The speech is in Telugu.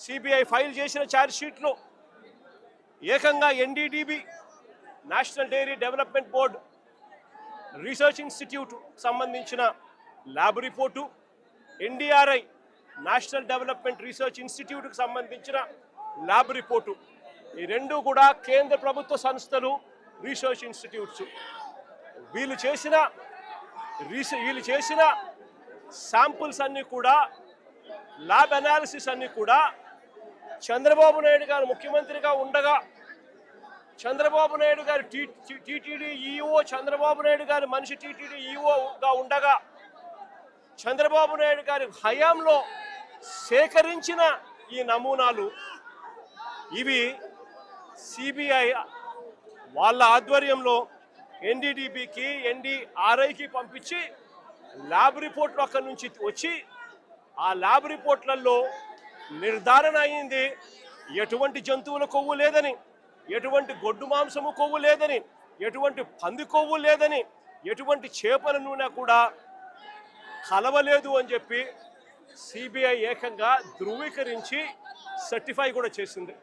సిబిఐ ఫైల్ చేసిన ఛార్జ్షీట్లో ఏకంగా NDDB national dairy development board research institute సంబంధించిన lab report, NDRI national development research ఇన్స్టిట్యూట్కి సంబంధించిన ల్యాబ్ రిపోర్టు, ఈ రెండు కూడా కేంద్ర ప్రభుత్వ సంస్థలు, రీసెర్చ్ ఇన్స్టిట్యూట్స్. వీళ్ళు చేసిన శాంపుల్స్ అన్నీ కూడా, ల్యాబ్ అనాలిసిస్ అన్నీ కూడా చంద్రబాబు నాయుడు గారు ముఖ్యమంత్రిగా ఉండగా, చంద్రబాబు నాయుడు గారు టీటీడీ ఈఓ, చంద్రబాబు నాయుడు గారి మనిషి టీటీడీ ఈఓగా ఉండగా, చంద్రబాబు నాయుడు గారి హయాంలో సేకరించిన ఈ నమూనాలు ఇవి సిబిఐ వాళ్ళ ఆధ్వర్యంలో ఎన్డీడీబీకి, ఎన్డీఆర్ఐకి పంపించి ల్యాబ్ రిపోర్ట్లు అక్కడి నుంచి వచ్చి ఆ ల్యాబ్ రిపోర్ట్లలో నిర్ధారణ అయింది ఎటువంటి జంతువుల కొవ్వు లేదని, ఎటువంటి గొడ్డు మాంసము కొవ్వు లేదని, ఎటువంటి పంది కొవ్వు లేదని, ఎటువంటి చేపల నూనె కూడా కలవలేదు అని చెప్పి సిబిఐ ఏకంగా ధృవీకరించి సర్టిఫై కూడా చేసింది.